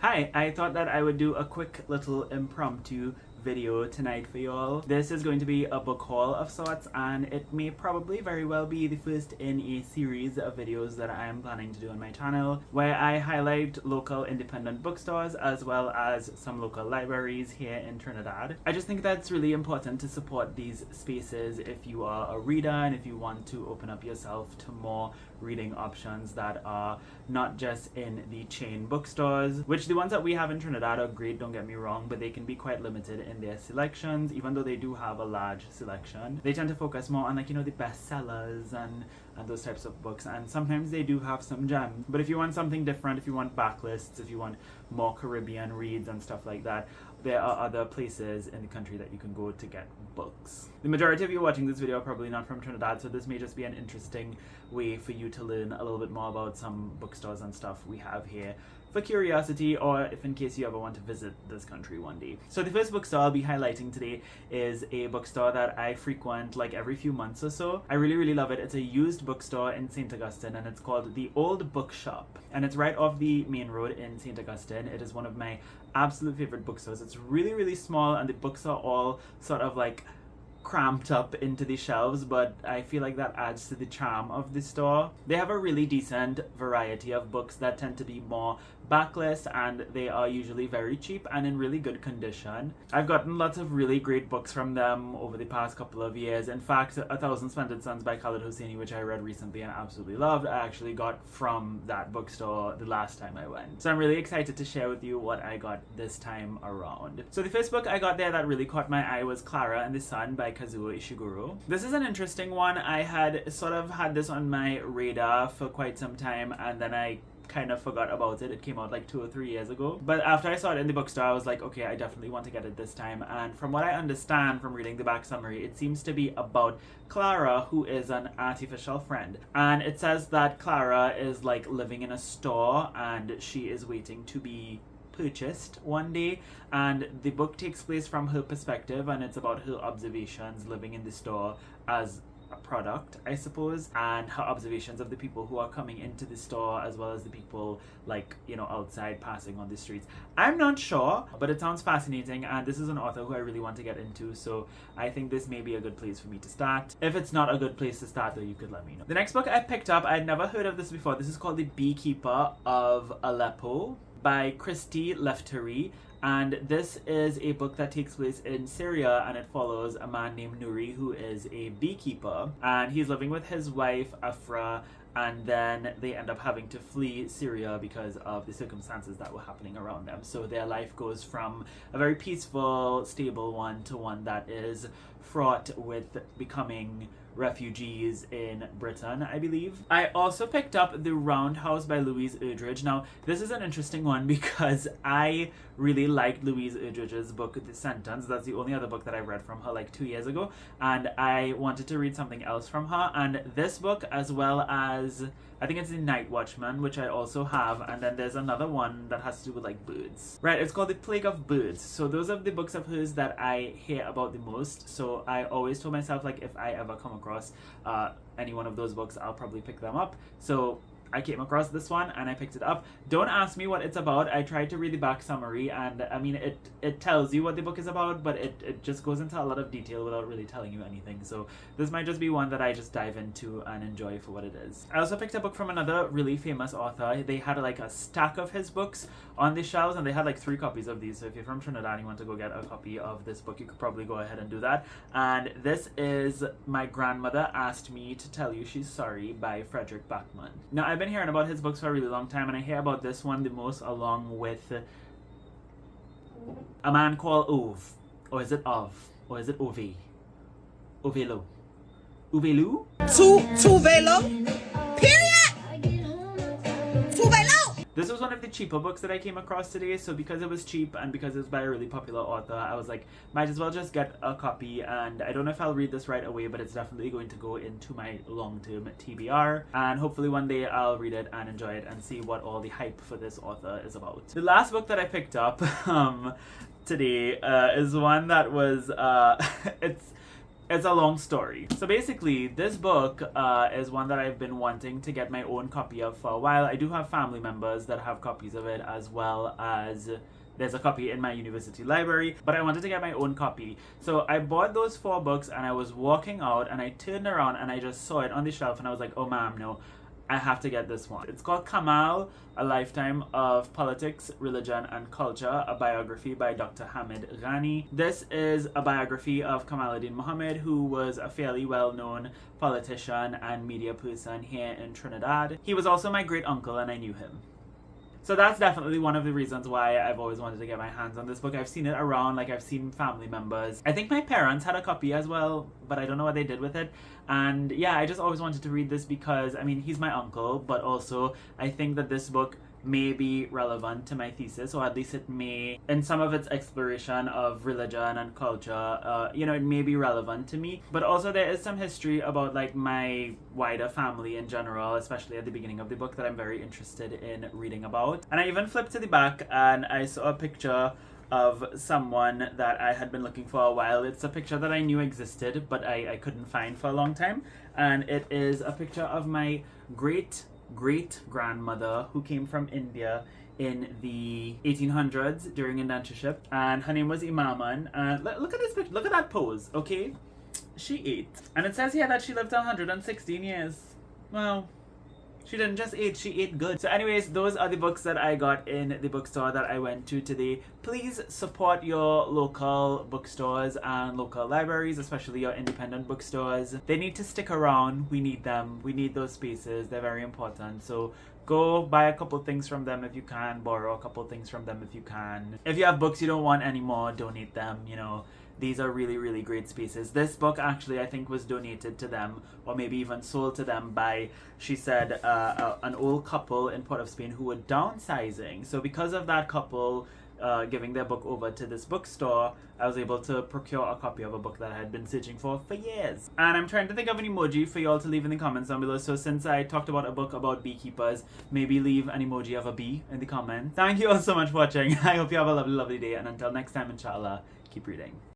Hi, I thought that I would do a quick little impromptu video tonight for y'all. This is going to be a book haul of sorts, and it may probably very well be the first in a series of videos that I am planning to do on my channel, where I highlight local independent bookstores as well as some local libraries here in Trinidad. I just think that's really important to support these spaces if you are a reader and if you want to open up yourself to more reading options that are not just in the chain bookstores, which the ones that we have in Trinidad are great, don't get me wrong, but they can be quite limited in their selections. Even though they do have a large selection, they tend to focus more on, like, you know, the bestsellers and those types of books, and sometimes they do have some gems. But if you want something different, if you want backlists, if you want more Caribbean reads and stuff like that, there are other places in the country that you can go to get books. The majority of you watching this video are probably not from Trinidad, so this may just be an interesting way for you to learn a little bit more about some bookstores and stuff we have here for curiosity, or if in case you ever want to visit this country one day. So the first bookstore I'll be highlighting today is a bookstore that I frequent like every few months or so. I really love it. It's a used bookstore in St. Augustine, and it's called The Old Bookshop, and it's right off the main road in St. Augustine. It is one of my absolute favorite bookstores. It's really small, and the books are all sort of like cramped up into the shelves, but I feel like that adds to the charm of the store. They have a really decent variety of books that tend to be more backlist, and they are usually very cheap and in really good condition. I've gotten lots of really great books from them over the past couple of years. In fact, A Thousand Splendid Suns by Khaled Hosseini, which I read recently and absolutely loved, I actually got from that bookstore the last time I went. So I'm really excited to share with you what I got this time around. So the first book I got there that really caught my eye was Klara and the Sun by Kazuo Ishiguro. This is an interesting one. I had sort of had this on my radar for quite some time, and then I kind of forgot about it. It came out like 2 or 3 years ago. But after I saw it in the bookstore, I was like, okay, I definitely want to get it this time. And from what I understand from reading the back summary, it seems to be about Klara, who is an artificial friend. And it says that Klara is like living in a store, and she is waiting to be purchased one day, and the book takes place from her perspective, and it's about her observations living in the store as a product, I suppose, and her observations of the people who are coming into the store, as well as the people, like, you know, outside passing on the streets. I'm not sure, but it sounds fascinating, and this is an author who I really want to get into, so I think this may be a good place for me to start. If it's not a good place to start, though, you could let me know. The next book I picked up, I'd never heard of this before. This is called The Beekeeper of Aleppo by Christy, Lefteri, and this is a book that takes place in Syria, and it follows a man named Nuri, who is a beekeeper, and he's living with his wife Afra, and then they end up having to flee Syria because of the circumstances that were happening around them. So their life goes from a very peaceful, stable one to one that is fraught with becoming refugees in Britain, I believe. I also picked up The Roundhouse by Louise Erdrich. Now, this is an interesting one because I really liked Louise Erdrich's book, The Sentence. That's the only other book that I read from her like 2 years ago, and I wanted to read something else from her, and this book, as well as I think it's The Night Watchman, which I also have, and then there's another one that has to do with like birds. Right, it's called The Plague of Birds. So those are the books of hers that I hear about the most. So I always told myself, like, if I ever come across any one of those books, I'll probably pick them up. So I came across this one and I picked it up. Don't ask me what it's about. I tried to read the back summary, and I mean, it tells you what the book is about, but it just goes into a lot of detail without really telling you anything. So this might just be one that I just dive into and enjoy for what it is. I also picked a book from another really famous author. They had like a stack of his books on the shelves, and they had like 3 copies of these. So if you're from Trinidad and you want to go get a copy of this book, you could probably go ahead and do that. And this is My Grandmother Asked Me to Tell You She's Sorry by Fredrik Backman. Now, I've been hearing about his books for a really long time, and I hear about this one the most, along with A Man Called Ove. Or is it Ov? Or is it Ove? Ovelo. Uvelu? Tuvelo. Period. Tuvelo. This was one of the cheaper books that I came across today, so because it was cheap and because it was by a really popular author, I was like, might as well just get a copy. And I don't know if I'll read this right away, but it's definitely going to go into my long-term TBR, and hopefully one day I'll read it and enjoy it and see what all the hype for this author is about. The last book that I picked up today is one that was It's a long story. So basically, this book is one that I've been wanting to get my own copy of for a while. I do have family members that have copies of it, as well as there's a copy in my university library, but I wanted to get my own copy. So I bought those 4 books, and I was walking out, and I turned around, and I just saw it on the shelf, and I was like, oh ma'am, no, I have to get this one. It's called Kamal, A Lifetime of Politics, Religion, and Culture, a biography by Dr. Hamid Ghany. This is a biography of Kamaluddin Muhammad, who was a fairly well-known politician and media person here in Trinidad. He was also my great uncle, and I knew him. So that's definitely one of the reasons why I've always wanted to get my hands on this book. I've seen it around, like I've seen family members. I think my parents had a copy as well, but I don't know what they did with it. And yeah, I just always wanted to read this because, I mean, he's my uncle, but also I think that this book may be relevant to my thesis, or at least it may, in some of its exploration of religion and culture, it may be relevant to me. But also there is some history about like my wider family in general, especially at the beginning of the book, that I'm very interested in reading about. And I even flipped to the back and I saw a picture of someone that I had been looking for a while. It's a picture that I knew existed, but I couldn't find for a long time. And it is a picture of my great-grandmother who came from India in the 1800s during indentureship, and her name was Imaman. And look at this picture, look at that pose, okay? She ate. And it says here that she lived 116 years. Well, she didn't just eat, she ate good. So anyways, those are the books that I got in the bookstore that I went to today. Please support your local bookstores and local libraries, especially your independent bookstores. They need to stick around. We need them. We need those spaces. They're very important. So go buy a couple things from them if you can. Borrow a couple things from them if you can. If you have books you don't want anymore, donate them, These are really, really great spaces. This book actually, I think, was donated to them, or maybe even sold to them by, she said, an old couple in Port of Spain who were downsizing. So because of that couple giving their book over to this bookstore, I was able to procure a copy of a book that I had been searching for years. And I'm trying to think of an emoji for y'all to leave in the comments down below. So since I talked about a book about beekeepers, maybe leave an emoji of a bee in the comments. Thank you all so much for watching. I hope you have a lovely, lovely day. And until next time, inshallah, keep reading.